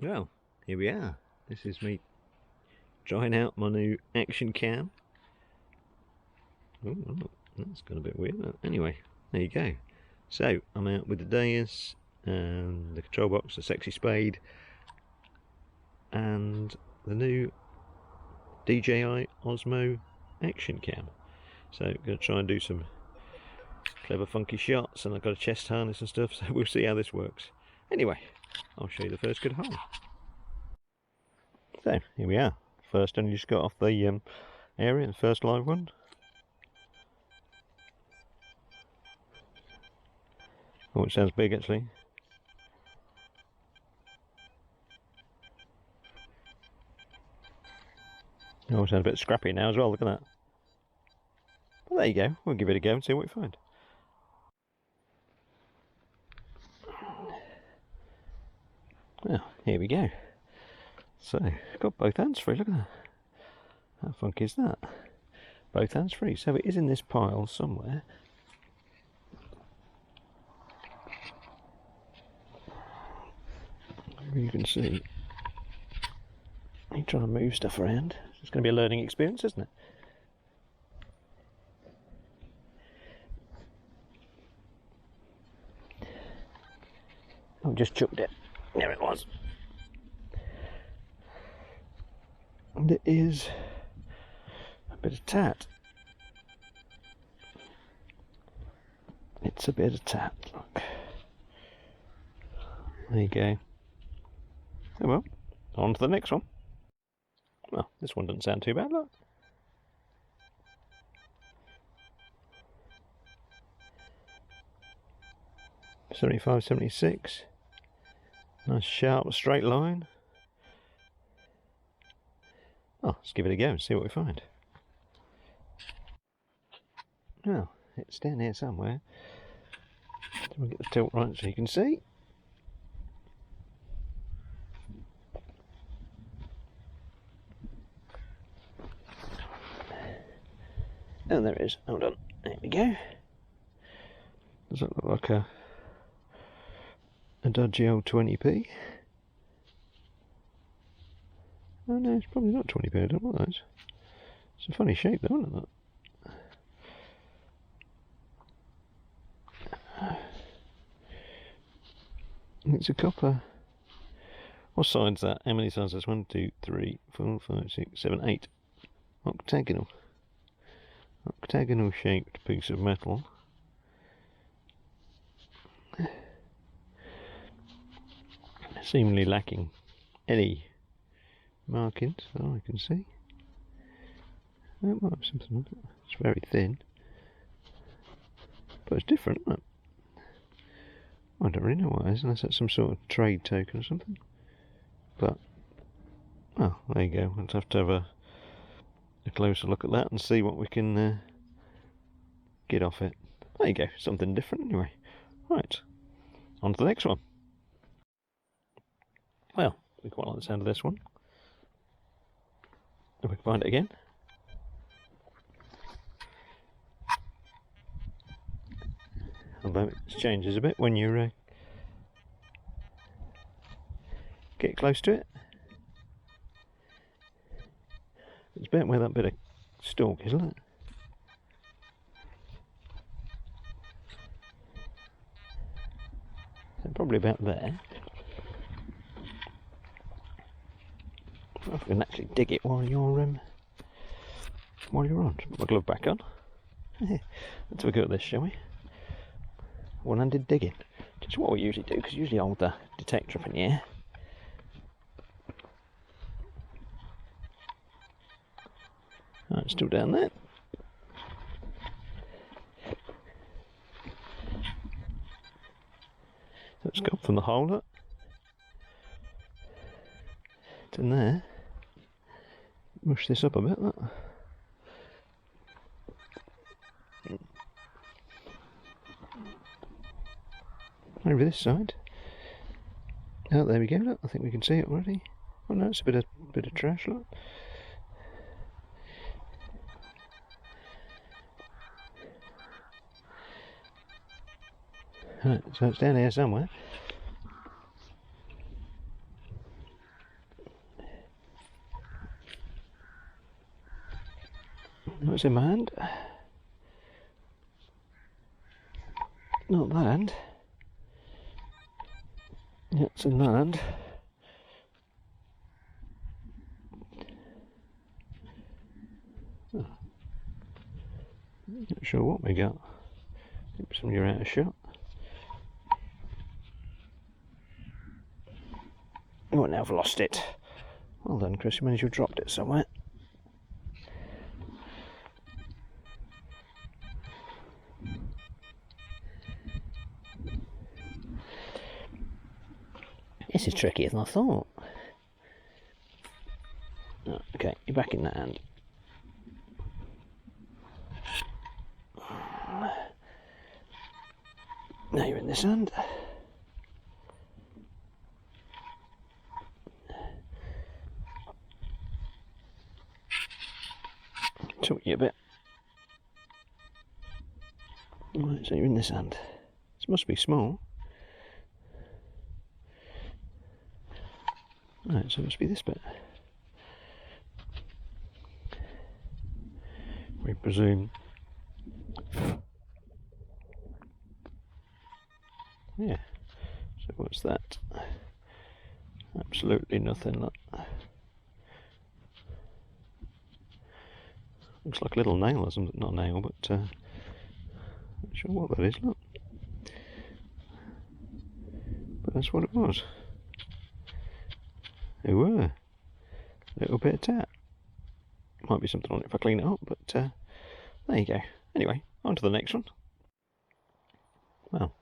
Well, here we are. This is me trying out my new action cam. Oh, that's got a bit weird, but anyway, there you go. So, I'm out with the dais, and the control box, the sexy spade, and the new DJI Osmo action cam. So, I'm going to try and do some clever funky shots, and I've got a chest harness and stuff, so we'll see how this works. Anyway, I'll show you the first good hole. So, here we are. First one, you just got off the area, the first live one. Oh, it sounds big actually. Oh, it sounds a bit scrappy now as well, look at that. Well, there you go, we'll give it a go and see what we find. Well, here we go. So, got both hands free, look at that. How funky is that? Both hands free, so it is in this pile somewhere. You can see, you're trying to move stuff around. It's going to be a learning experience, isn't it? I've just chucked it. There it was. And it is a bit of tat. It's a bit of tat, look. There you go. Oh well, on to the next one. Well, this one doesn't sound too bad, look. $75, $76. Nice sharp straight line. Oh, let's give it a go and see what we find. Well, it's down here somewhere. We'll get the tilt right so you can see. Oh, there it is. Hold on. There we go. Does that look like a dodgy old 20p? Oh no, it's probably not 20p. I don't know what that is. It's a funny shape though, isn't it? It's a copper. What side's that? How many sides is that? 1, 2, 3, 4, 5, 6, 7, 8. Octagonal. Octagonal shaped piece of metal. Seemingly lacking any markings, so I can see. That might have something on it. It's very thin. But it's different, isn't it? I don't really know what it is, unless that's some sort of trade token or something. But, oh, there you go. We'll have to have a closer look at that and see what we can get off it. There you go, something different anyway. Right, on to the next one. Well, we quite like the sound of this one. If we can find it again. Although it changes a bit when you get close to it. It's about where that bit of stalk is, isn't it? So probably about there. If we can actually dig it while you're on. Put my glove back on. Let's have a go at this, shall we? One-handed digging. Which is what we usually do, because usually hold the detector up in the air. Oh, it's still down there. So it's gone from the hole up. It's in there. Mush this up a bit, look. Over this side. Oh, there we go. Look, I think we can see it already. Oh no, it's a bit of trash. Look. Right, so it's down here somewhere. What's in my hand? Not that hand. Yeah, it's in that hand. Oh. Not sure what we got. Some you're out of shot. Oh, now I've lost it. Well done, Chris, you managed to have dropped it somewhere. This is trickier than I thought. Oh, okay, you're back in that hand. Now you're in this hand. Took you a bit. Right, so you're in this hand. This must be small. Right, so it must be this bit. We presume. Yeah. So what's that? Absolutely nothing. Look. Looks like a little nail or something. Not a nail, but not sure what that is. Look. But that's what it was. They were. A little bit of tat. Might be something on it if I clean it up, but there you go. Anyway, on to the next one. Well,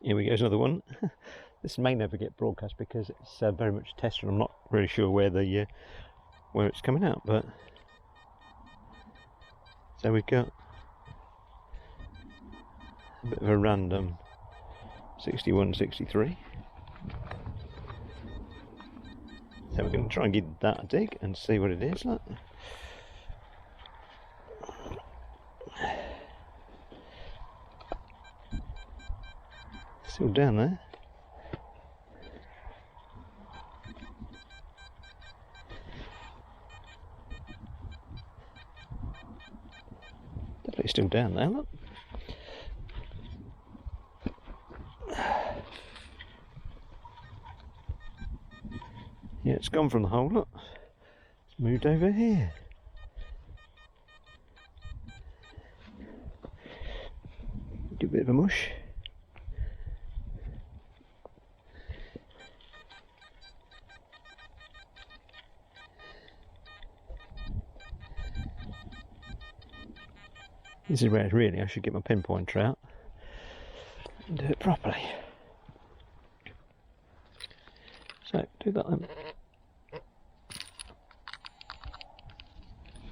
here we go, another one. This may never get broadcast because it's very much tested. I'm not really sure where the where it's coming out, but so we've got a bit of a random 61, 63. So we're going to try and give that a dig and see what it is. Look. Still down there. Definitely still down there, look. Yeah, it's gone from the hole, look. It's moved over here. Give it a bit of a mush. This is where really I should get my pinpointer out and do it properly. So, do that then.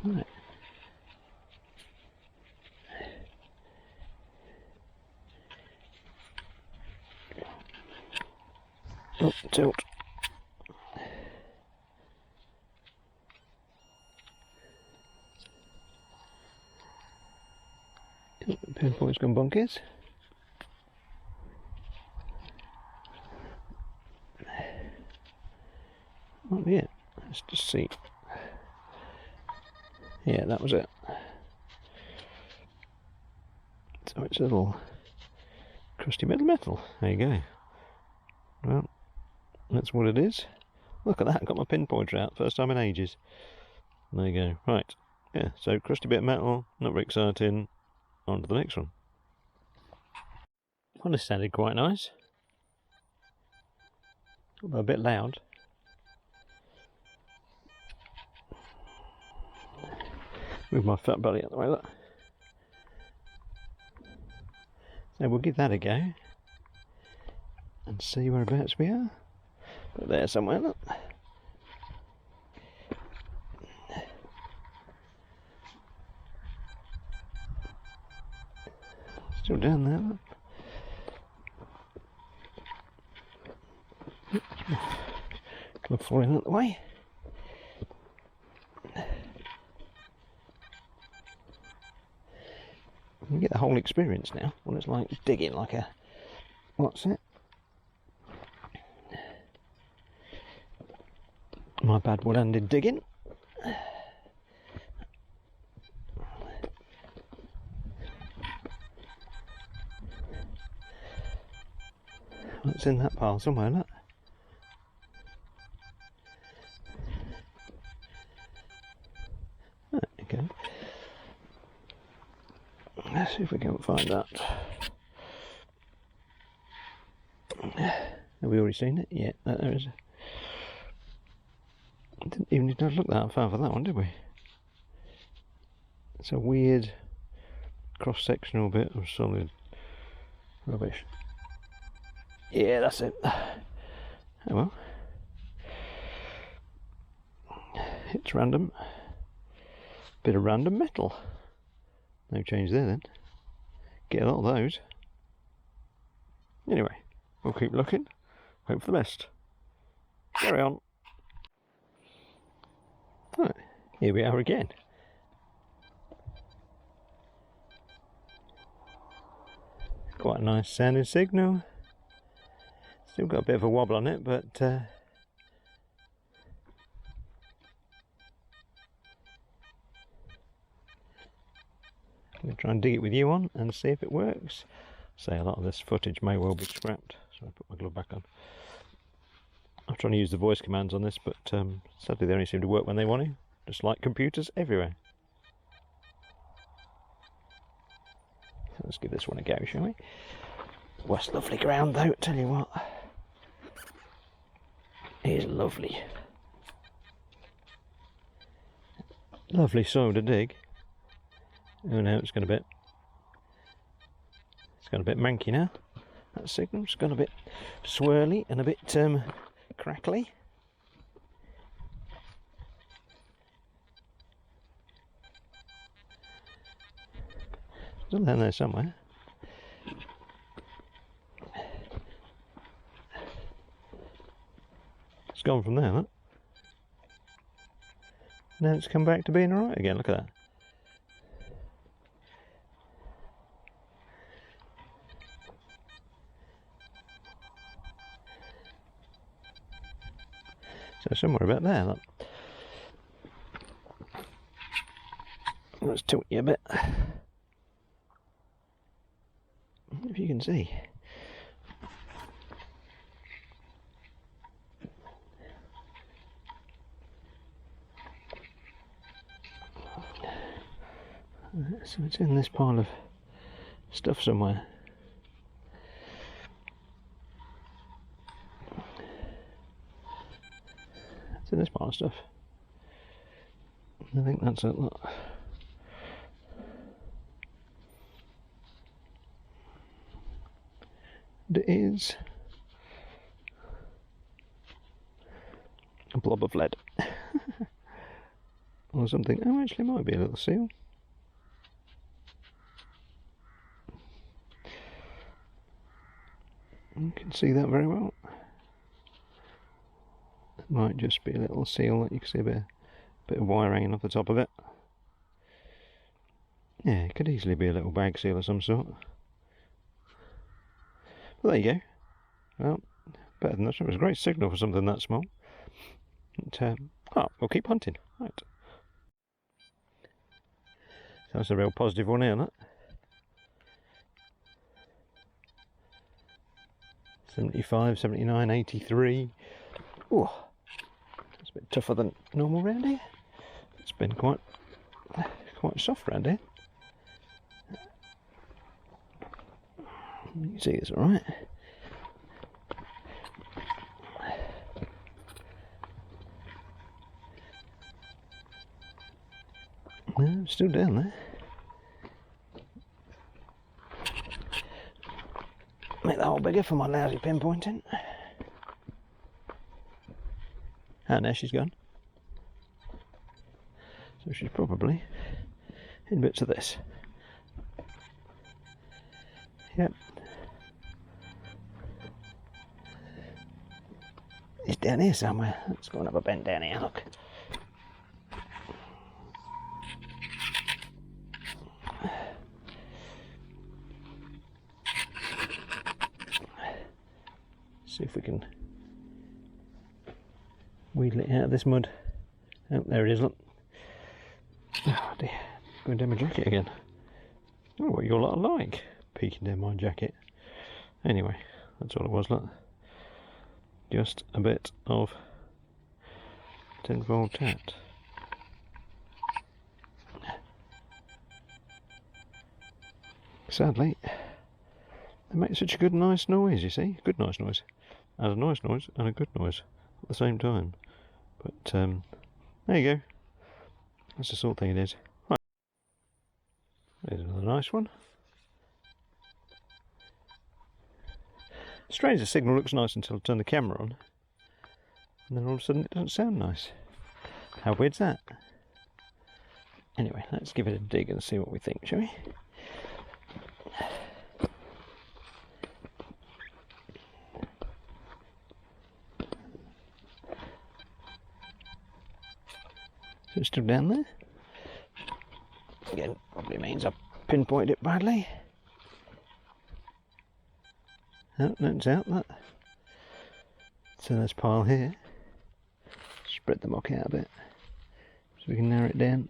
Right. Oh, tilt. Pinpoint's gone bonkers. Might be it. Let's just see. Yeah, that was it. So it's a little crusty metal. There you go. Well, that's what it is. Look at that, got my pinpointer out, first time in ages. There you go. Right. Yeah, so crusty bit of metal, not very exciting. On to the next one. Well, this sounded quite nice. Although a bit loud. Move my fat belly out of the way, look. So we'll give that a go. And see whereabouts we are. Put it there somewhere, look. Still down there, look. Glove falling out the way. You get the whole experience now. What it's like digging like a... What's it? My bad one-handed digging. It's in that pile somewhere, look. There you go. Let's see if we can find that. Have we already seen it? Yeah, there is. Didn't even need to look that far for that one, did we? It's a weird cross-sectional bit of solid rubbish. Yeah, that's it. Oh well. It's random. Bit of random metal. No change there then. Get a lot of those. Anyway, we'll keep looking. Hope for the best. Carry on. Right, here we are again. Quite a nice sounding signal. Still got a bit of a wobble on it, but I'm going to try and dig it with you on and see if it works. Say a lot of this footage may well be scrapped, so I put my glove back on. I'm trying to use the voice commands on this, but sadly they only seem to work when they want to, just like computers everywhere. So let's give this one a go, shall we? What's lovely ground though, tell you what. It is lovely. Lovely soil to dig. Oh no, it's gone a bit manky now. That signal's gone a bit swirly and a bit crackly. Still down there somewhere. It's gone from there, look. Now it's come back to being alright again, look at that. So somewhere about there, look. Let's tilt you a bit. If you can see. So it's in this pile of stuff somewhere. It's in this pile of stuff. I think that's it, look. And it is a blob of lead. Or something. Oh, actually it might be a little seal. You can see that very well. It might just be a little seal that you can see a bit of wire hanging off the top of it. Yeah, it could easily be a little bag seal of some sort. Well, there you go. Well, better than that. It was a great signal for something that small. But, we'll keep hunting. Right. So that's a real positive one here, isn't it? 75, 79, 83. Oh, it's a bit tougher than normal round here. It's been quite soft round here. You can see it's alright. No, it's still down there. Make that hole bigger for my lousy pinpointing. And there she's gone. So she's probably in bits of this. Yep. It's down here somewhere. Let's go and have a bend down here, look. See if we can wheedle it out of this mud. Oh, there it is, look. Oh dear, going down my jacket again. Oh, what you're lot like, peeking down my jacket. Anyway, that's all it was, look. just a bit of tinfoil tat. Sadly, they make such a good nice noise, you see. Good nice noise. And a nice noise and a good noise at the same time. But there you go. That's the sort of thing it is. Right. There's another nice one. Strange, the signal looks nice until I turn the camera on. And then all of a sudden it doesn't sound nice. How weird's that? Anyway, let's give it a dig and see what we think, shall we? So it's still down there. Again, probably means I pinpointed it badly. Oh, turns out that. So this pile here. Spread the muck out a bit so we can narrow it down.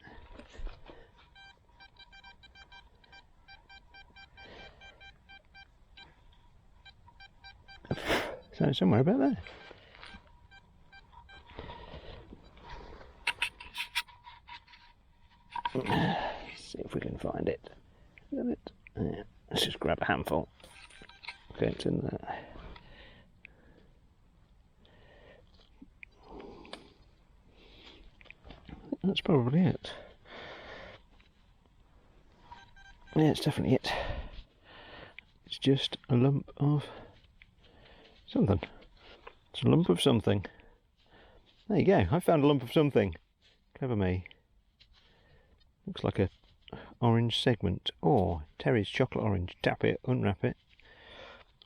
So somewhere about there. See if we can find it. Yeah, let's just grab a handful. Okay, it's in there. That's probably it. Yeah, it's definitely it. It's just a lump of something. It's a lump of something. There you go, I found a lump of something. Cover me. Looks like a orange segment. Or Terry's chocolate orange. Tap it, unwrap it.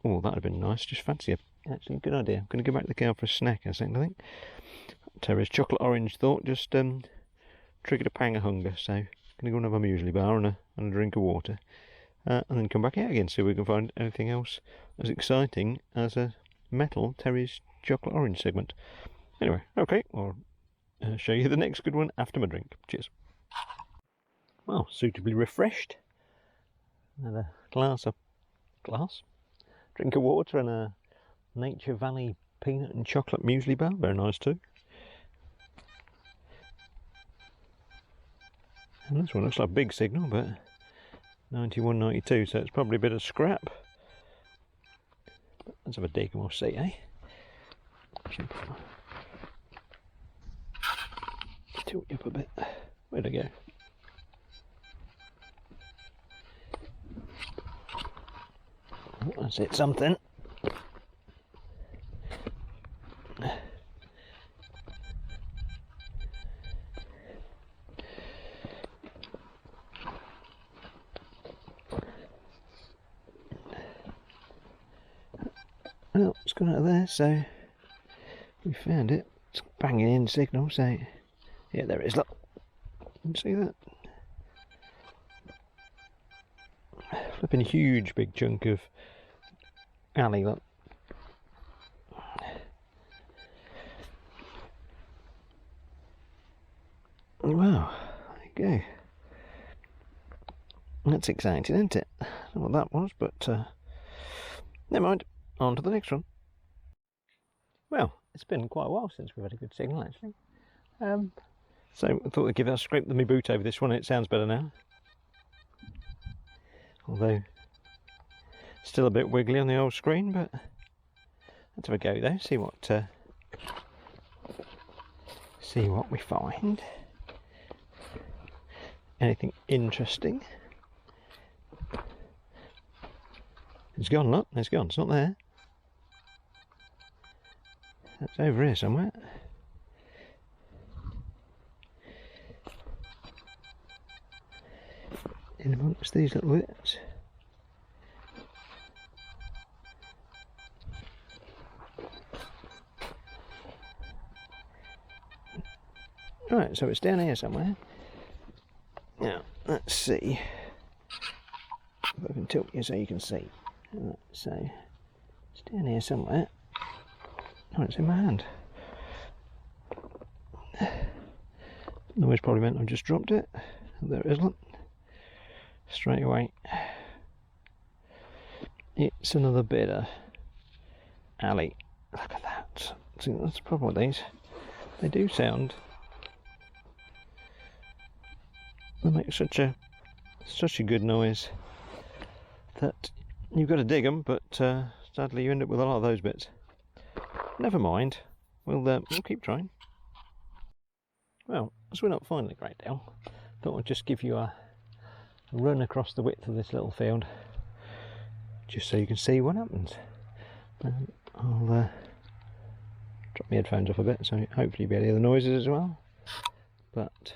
Oh, that'd have been nice. Just fancy it. Actually, good idea. I'm going to go back to the car for a snack, I think. Terry's chocolate orange thought just triggered a pang of hunger. So, going to go and have a muesli bar and a drink of water. And then come back out again, see if we can find anything else as exciting as a metal Terry's chocolate orange segment. Anyway, okay, I'll show you the next good one after my drink. Cheers. Well, suitably refreshed. Had a drink of water and a Nature Valley peanut and chocolate muesli bar. Very nice too. And this one looks like a big signal, but 91.92, so it's probably a bit of scrap. But let's have a dig and we'll see, eh? Tilt you up a bit. Where'd it go? That's it, something. Well, it's gone out of there, so we found it. It's banging in signal, so yeah, there it is, look. You can see that? Flipping huge big chunk of alley, look. Wow, there you go. That's exciting, isn't it? I don't know what that was, but never mind. On to the next one. Well, it's been quite a while since we've had a good signal, actually. So I thought I'd give it a scrape with my boot over this one, and it sounds better now. Although, still a bit wiggly on the old screen, but let's have a go though, see what we find. Anything interesting? It's gone, look, it's gone, it's not there. That's over here somewhere. In amongst these little bits. Right, so it's down here somewhere. Now, let's see if I can tilt you so you can see. So, it's down here somewhere. Oh, it's in my hand. Noise probably meant I've just dropped it. There it is, look. Straight away. It's another bit of alley Look at that. See, that's the problem with these. They do sound. They make such a good noise that you've got to dig them, but sadly you end up with a lot of those bits. Never mind. We'll keep trying. Well, as we're not finding a great deal, thought I'd just give you a run across the width of this little field, just so you can see what happens. I'll drop my headphones off a bit, so hopefully you'll be able to hear the noises as well. But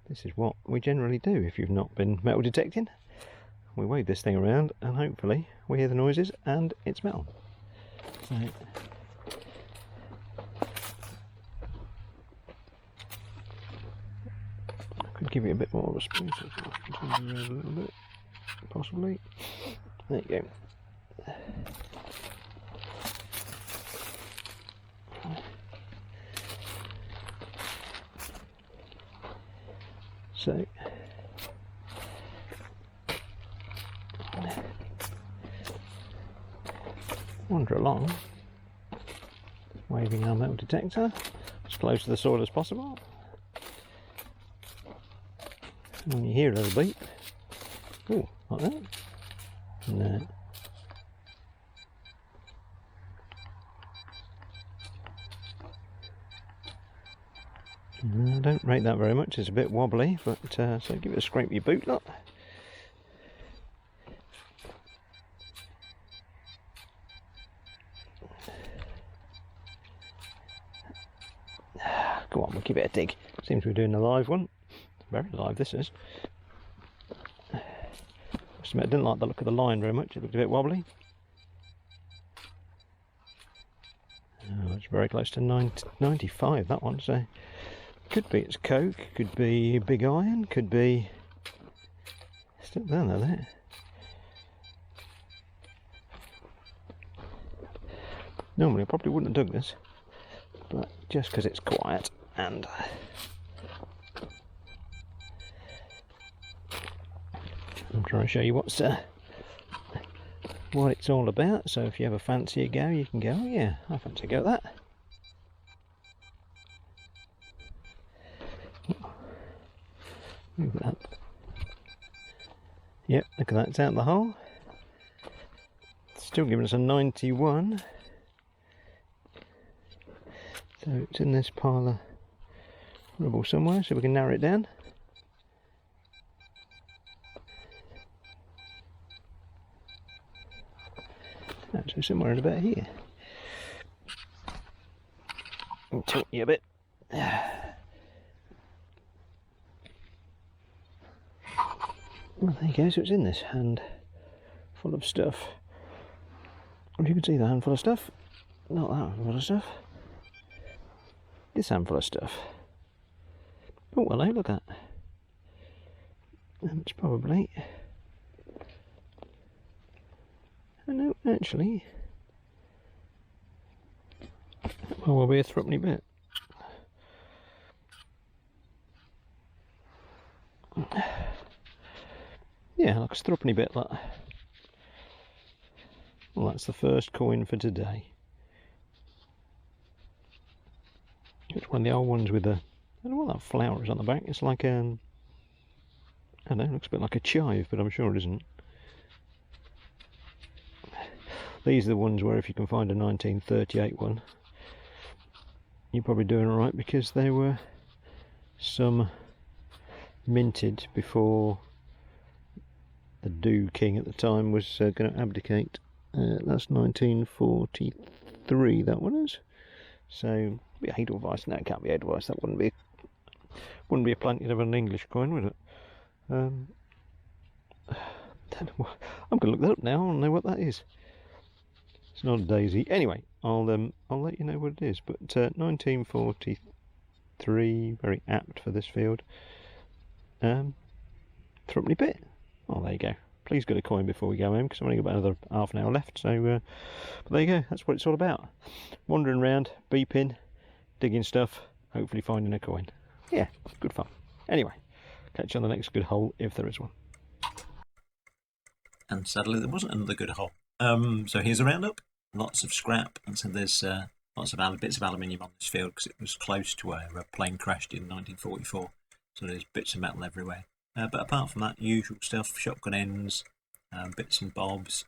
this is what we generally do if you've not been metal detecting. We wave this thing around and hopefully we hear the noises and it's metal. So, I could give you a bit more of a space, so I can turn it around a little bit, possibly. There you go. So, wander along, waving our metal detector as close to the soil as possible. And when you hear a little beep, oh, like that. No. I don't rate that very much, it's a bit wobbly, but so give it a scrape with your boot, look. Go on, we'll give it a dig. Seems we're doing a live one. Very live this is. I didn't like the look of the line very much, it looked a bit wobbly. Oh, it's very close to 95, that one, so could be it's coke, could be big iron, could be still down there. Normally I probably wouldn't have dug this, but just because it's quiet and I'm trying to show you what it's all about, so if you ever fancy a go, you can go, oh yeah, I fancy a go at that. Move it up. Yep, look at that, it's out the hole. Still giving us a 91. So it's in this pile of rubble somewhere, so we can narrow it down. So somewhere in about here. I'll tilt you a bit. Well, there you go, so it's in this hand full of stuff. If you can see the handful of stuff, not that handful of stuff, this handful of stuff. Oh, hello, look at that. And it's probably, oh no, actually, that will be a threepenny bit. Yeah, like a threepenny bit, like. Well, that's the first coin for today. It's one of the old ones with the, I don't know what that flower is on the back. It's like I don't know, it looks a bit like a chive, but I'm sure it isn't. These are the ones where if you can find a 1938 one, you're probably doing alright, because they were some minted before the Do King at the time was going to abdicate. That's 1943, that one is. So, be Edelweiss. No, it can't be Edelweiss. That wouldn't be a planet of an English coin, would it? I'm going to look that up now. I want to know what that is. It's not a daisy. Anyway, I'll let you know what it is. But 1943, very apt for this field. Threepenny bit. Oh, there you go. Please get a coin before we go home, because I've only got about another half an hour left. So, but there you go. That's what it's all about. Wandering around, beeping, digging stuff, hopefully finding a coin. Yeah, good fun. Anyway, catch you on the next good hole if there is one. And sadly, there wasn't another good hole. So here's a roundup. lots of scrap, and so there's lots of bits of aluminium on this field because it was close to where a plane crashed in 1944. So there's bits of metal everywhere. But apart from that, usual stuff: shotgun ends, bits and bobs,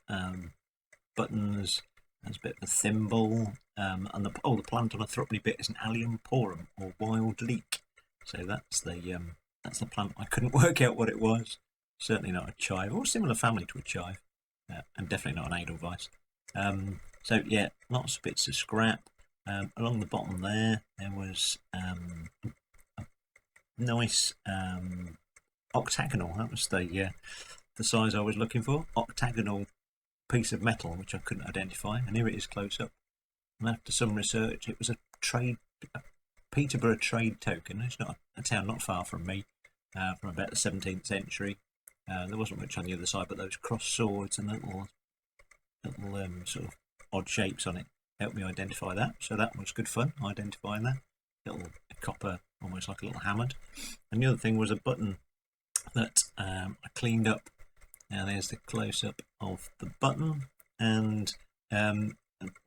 buttons. There's a bit of a thimble, and the plant on a threepenny bit is an allium porum or wild leek. So that's the plant. I couldn't work out what it was. Certainly not a chive, or similar family to a chive, and definitely not an edelweiss. So yeah, lots of bits of scrap. Along the bottom there was a nice octagonal. That was the size I was looking for. Octagonal piece of metal which I couldn't identify, and here it is close up. And after some research, it was a Peterborough trade token. It's not a town not far from me, from about the 17th century. There wasn't much on the other side, but those cross swords and little sort of odd shapes on it helped me identify that. So that was good fun, identifying that. Little copper, almost like a little hammered. And the other thing was a button that I cleaned up. Now there's the close-up of the button, and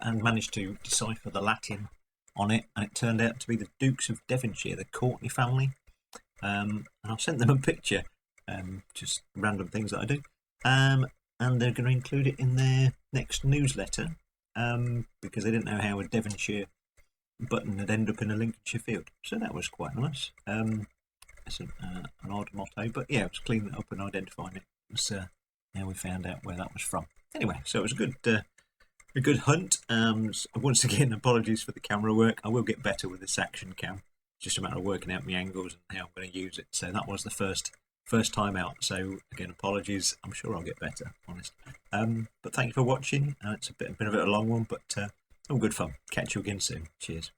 managed to decipher the Latin on it, and it turned out to be the Dukes of Devonshire, the Courtney family. And I've sent them a picture, just random things that I do, and they're going to include it in their next newsletter, because they didn't know how a Devonshire button would end up in a Lincolnshire field. So that was quite nice. It's an odd motto, but yeah, it was cleaning it up and identifying it. So now we found out where that was from. Anyway, so it was a good hunt. Once again, apologies for the camera work. I will get better with this action cam. It's just a matter of working out my angles and how I'm going to use it. So that was the first time out. So again, apologies. I'm sure I'll get better, honest. But thank you for watching. It's been a bit of a long one, but all good fun. Catch you again soon. Cheers.